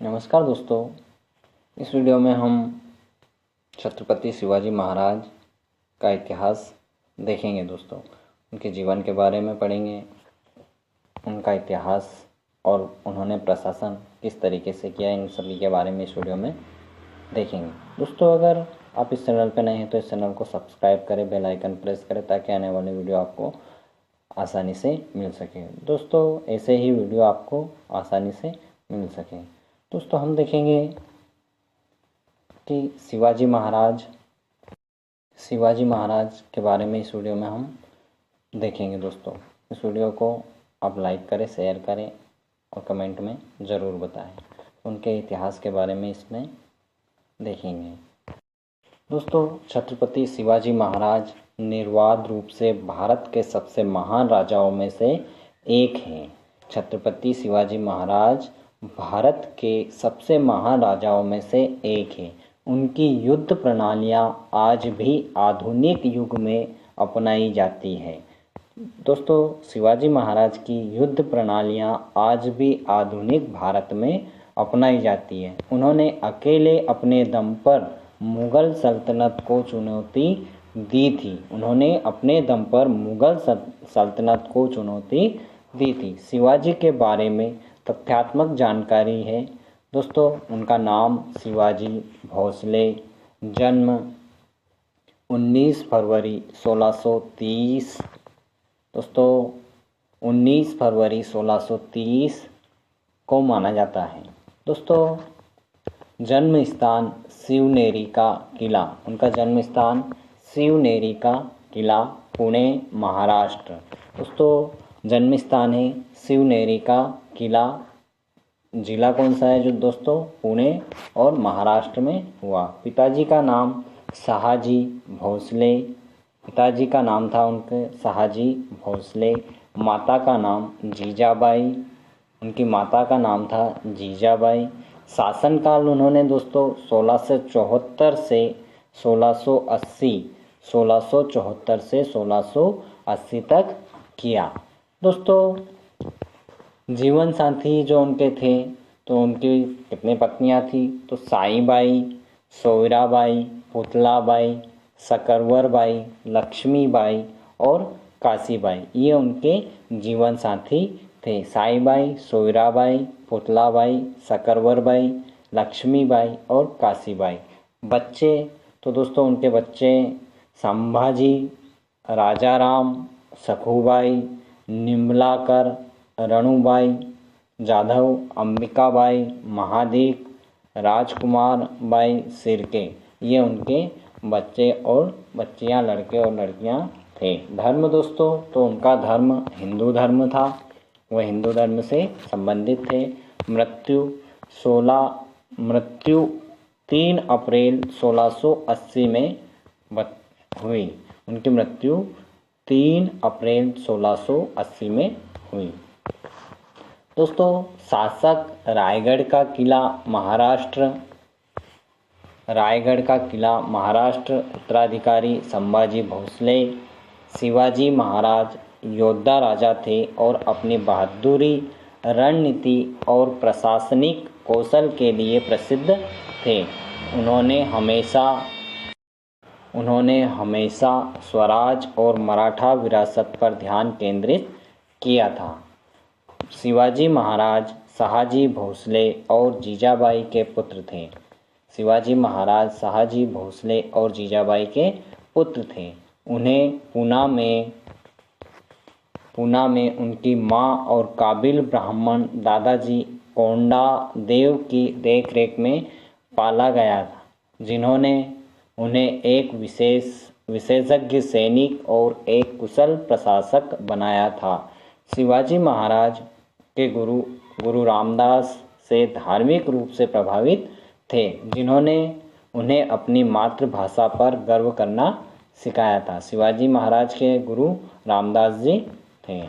नमस्कार दोस्तों, इस वीडियो में हम छत्रपति शिवाजी महाराज का इतिहास देखेंगे। दोस्तों, उनके जीवन के बारे में पढ़ेंगे, उनका इतिहास और उन्होंने प्रशासन किस तरीके से किया, इन सभी के बारे में इस वीडियो में देखेंगे। दोस्तों, अगर आप इस चैनल पर नए हैं तो इस चैनल को सब्सक्राइब करें, बेल आइकन प्रेस करें ताकि आने वाली वीडियो आपको आसानी से मिल सके। दोस्तों, ऐसे ही वीडियो आपको आसानी से मिल सके। दोस्तों, हम देखेंगे कि शिवाजी महाराज के बारे में इस वीडियो में हम देखेंगे। दोस्तों, इस वीडियो को आप लाइक करें, शेयर करें और कमेंट में ज़रूर बताएं। उनके इतिहास के बारे में इसमें देखेंगे। दोस्तों, छत्रपति शिवाजी महाराज निर्बाध रूप से भारत के सबसे महान राजाओं में से एक हैं। छत्रपति शिवाजी महाराज भारत के सबसे महान राजाओं में से एक है। उनकी युद्ध प्रणालियाँ आज भी आधुनिक युग में अपनाई जाती है। दोस्तों, शिवाजी महाराज की युद्ध प्रणालियाँ आज भी आधुनिक भारत में अपनाई जाती है। उन्होंने अकेले अपने दम पर मुग़ल सल्तनत को चुनौती दी थी। शिवाजी के बारे में तथ्यात्मक जानकारी है। दोस्तों, उनका नाम शिवाजी भोसले, जन्म 19 फरवरी 1630। दोस्तों, 19 फरवरी 1630 को माना जाता है। दोस्तों, जन्म स्थान शिवनेरी का किला। उनका जन्म स्थान शिवनेरी का किला, पुणे, महाराष्ट्र। दोस्तों, जन्म स्थान है शिवनेरी का किला। जिला कौन सा है? जो दोस्तों पुणे और महाराष्ट्र में हुआ। पिताजी का नाम शहाजी भोसले। पिताजी का नाम था उनके शहाजी भोसले। माता का नाम जीजाबाई। उनकी माता का नाम था जीजाबाई। शासनकाल उन्होंने दोस्तों 1674 से 1680 तक किया। दोस्तों, जीवन साथी जो उनके थे, तो उनकी कितनी पत्नियां थी? तो साईबाई, सोयराबाई, पुतलाबाई, सकरवरबाई, लक्ष्मीबाई और काशीबाई, ये उनके जीवन साथी थे। साईबाई, सोयराबाई, पुतलाबाई, सकरवरबाई, लक्ष्मीबाई और काशीबाई। बच्चे तो दोस्तों उनके बच्चे संभाजी, राजाराम, सखुबाई, निम्बलाकर, रणुबाई, जाधव, अंबिकाबाई, महादीक, राजकुमार बाई शिर्के, ये उनके बच्चे और बच्चियां, लड़के और लड़कियां थे। धर्म दोस्तों, तो उनका धर्म हिंदू धर्म था। वह हिंदू धर्म से संबंधित थे। मृत्यु 3 अप्रैल 1680 में हुई। उनकी मृत्यु 3 अप्रैल 1680 में हुई। दोस्तों, शासक रायगढ़ का किला महाराष्ट्र। उत्तराधिकारी संभाजी भोसले। शिवाजी महाराज योद्धा राजा थे और अपनी बहादुरी, रणनीति और प्रशासनिक कौशल के लिए प्रसिद्ध थे। उन्होंने हमेशा स्वराज और मराठा विरासत पर ध्यान केंद्रित किया था। शिवाजी महाराज शहाजी भोसले और जीजाबाई के पुत्र थे। शिवाजी महाराज शहाजी भोसले और जीजाबाई के पुत्र थे। उन्हें पूना में उनकी मां और काबिल ब्राह्मण दादाजी कोंडा देव की देखरेख में पाला गया था, जिन्होंने उन्हें एक विशेषज्ञ सैनिक और एक कुशल प्रशासक बनाया था। शिवाजी महाराज के गुरु रामदास से धार्मिक रूप से प्रभावित थे, जिन्होंने उन्हें अपनी मातृभाषा पर गर्व करना सिखाया था। शिवाजी महाराज के गुरु रामदास जी थे।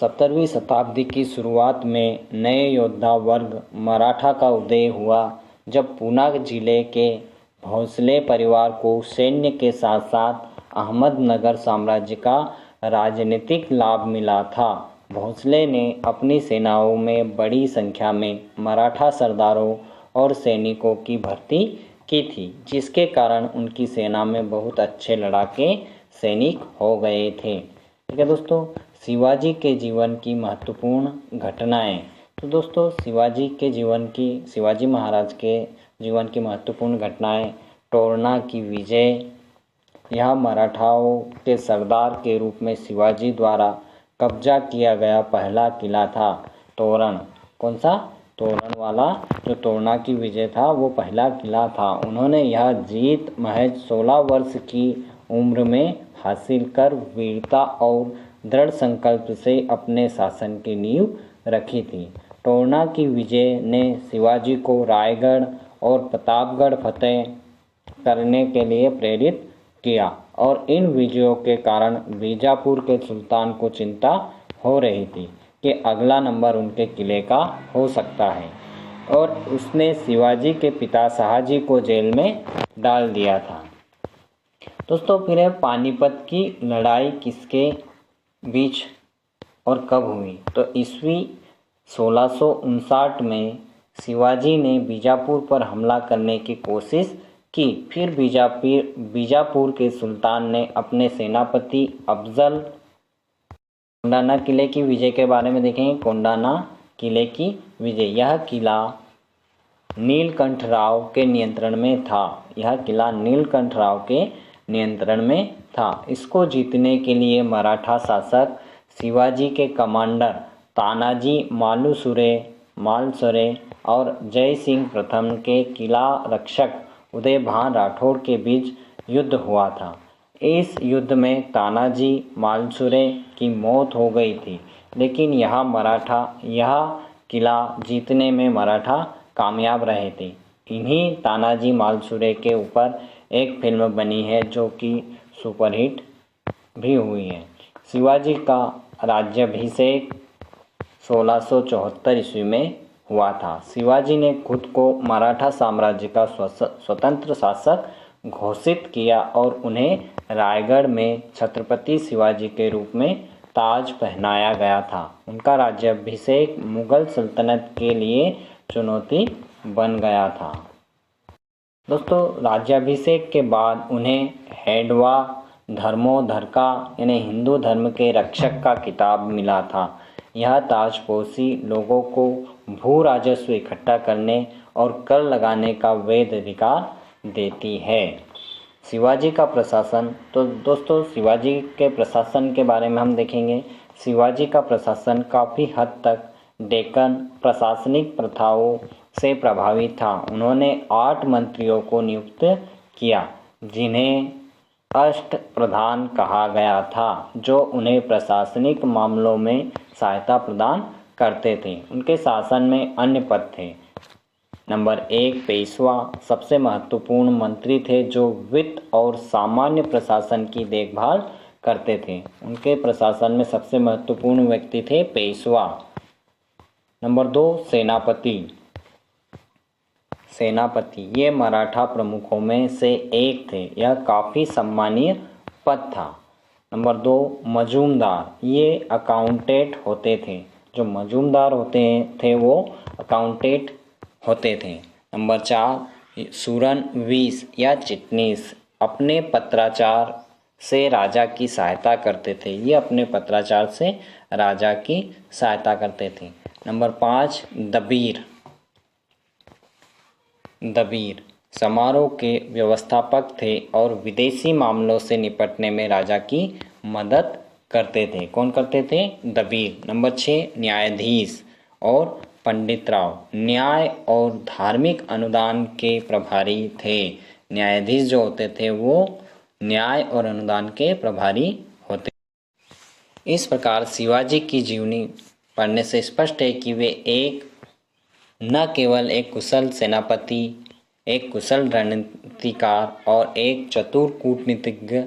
17वीं शताब्दी की शुरुआत में नए योद्धा वर्ग मराठा का उदय हुआ, जब पूना जिले के भोसले परिवार को सैन्य के साथ साथ अहमदनगर साम्राज्य का राजनीतिक लाभ मिला था। भोंसले ने अपनी सेनाओं में बड़ी संख्या में मराठा सरदारों और सैनिकों की भर्ती की थी, जिसके कारण उनकी सेना में बहुत अच्छे लड़ाके सैनिक हो गए थे। ठीक है दोस्तों, शिवाजी के जीवन की महत्वपूर्ण घटनाएं। तो दोस्तों, शिवाजी महाराज के जीवन की महत्वपूर्ण घटनाएं: तोरना की विजय, यह मराठाओं के सरदार के रूप में शिवाजी द्वारा कब्जा किया गया पहला किला था। तोरण, कौन सा? तोरण वाला जो तोरना की विजय था वो पहला किला था। उन्होंने यह जीत महज 16 वर्ष की उम्र में हासिल कर वीरता और दृढ़ संकल्प से अपने शासन की नींव रखी थी। तोरना की विजय ने शिवाजी को रायगढ़ और प्रतापगढ़ फतेह करने के लिए प्रेरित किया और इन विजयों के कारण बीजापुर के सुल्तान को चिंता हो रही थी कि अगला नंबर उनके किले का हो सकता है, और उसने शिवाजी के पिता शाहजी को जेल में डाल दिया था। दोस्तों, फिर है पानीपत की लड़ाई किसके बीच और कब हुई? तो ईस्वी 1659 में शिवाजी ने बीजापुर पर हमला करने की कोशिश की। फिर बीजापुर के सुल्तान ने अपने सेनापति अफजल, कोंडाना किले की विजय के बारे में देखेंगे। कोंडाना किले की विजय, यह किला नीलकंठ राव के नियंत्रण में था। यह किला नीलकंठ राव के नियंत्रण में था। इसको जीतने के लिए मराठा शासक शिवाजी के कमांडर तानाजी मालुसरे और जय सिंह प्रथम के किला रक्षक उदयभान राठौड़ के बीच युद्ध हुआ था। इस युद्ध में तानाजी मालुसरे की मौत हो गई थी, लेकिन यह किला जीतने में मराठा कामयाब रहे थे। इन्हीं तानाजी मालुसरे के ऊपर एक फिल्म बनी है जो कि सुपरहिट भी हुई है। शिवाजी का राज्याभिषेक 1674 ईस्वी में हुआ था। शिवाजी ने खुद को मराठा साम्राज्य का स्वतंत्र शासक घोषित किया और उन्हें रायगढ़ में छत्रपति शिवाजी के रूप में ताज पहनाया गया था। उनका राज्याभिषेक मुगल सल्तनत के लिए चुनौती बन गया था। दोस्तों, राज्याभिषेक के बाद उन्हें हेडवा धर्मोधरका यानी हिंदू धर्म के रक्षक का खिताब मिला था। यह ताजपोशी लोगों को भू राजस्व इकट्ठा करने और कर लगाने का वैध अधिकार देती है। शिवाजी का प्रशासन। तो दोस्तों, शिवाजी के प्रशासन के बारे में हम देखेंगे। शिवाजी का प्रशासन काफ़ी हद तक डेक्कन प्रशासनिक प्रथाओं से प्रभावित था। उन्होंने 8 मंत्रियों को नियुक्त किया, जिन्हें अष्ट प्रधान कहा गया था, जो उन्हें प्रशासनिक मामलों में सहायता प्रदान करते थे। उनके शासन में अन्य पद थे। नंबर 1, पेशवा सबसे महत्वपूर्ण मंत्री थे जो वित्त और सामान्य प्रशासन की देखभाल करते थे। उनके प्रशासन में सबसे महत्वपूर्ण व्यक्ति थे पेशवा। नंबर 2, सेनापति ये मराठा प्रमुखों में से एक थे। यह काफ़ी सम्मानीय पद था। नंबर 2, मजूमदार ये अकाउंटेंट होते थे। जो मजूमदार होते थे वो अकाउंटेंट होते थे। नंबर 4, सूरनवीस या चिटनीस अपने पत्राचार से राजा की सहायता करते थे। ये अपने पत्राचार से राजा की सहायता करते थे। नंबर 5, दबीर समारोह के व्यवस्थापक थे और विदेशी मामलों से निपटने में राजा की मदद करते थे। कौन करते थे? दबीर। नंबर 6, न्यायाधीश और पंडितराव न्याय और धार्मिक अनुदान के प्रभारी थे। न्यायाधीश जो होते थे वो न्याय और अनुदान के प्रभारी होते। इस प्रकार शिवाजी की जीवनी पढ़ने से स्पष्ट है कि वे न केवल एक कुशल सेनापति, एक कुशल रणनीतिकार और एक चतुर कूटनीतिज्ञ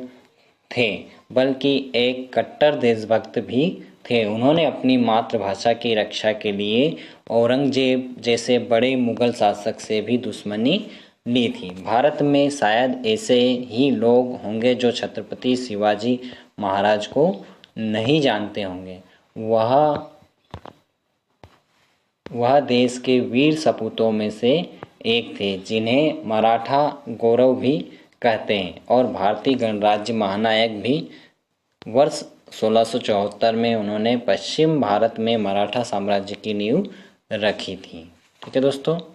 थे, बल्कि एक कट्टर देशभक्त भी थे। उन्होंने अपनी मातृभाषा की रक्षा के लिए औरंगजेब जैसे बड़े मुगल शासक से भी दुश्मनी ली थी। भारत में शायद ऐसे ही लोग होंगे जो छत्रपति शिवाजी महाराज को नहीं जानते होंगे। वह देश के वीर सपूतों में से एक थे, जिन्हें मराठा गौरव भी कहते हैं और भारतीय गणराज्य महानायक भी। वर्ष 1674 में उन्होंने पश्चिम भारत में मराठा साम्राज्य की नींव रखी थी। ठीक है दोस्तों।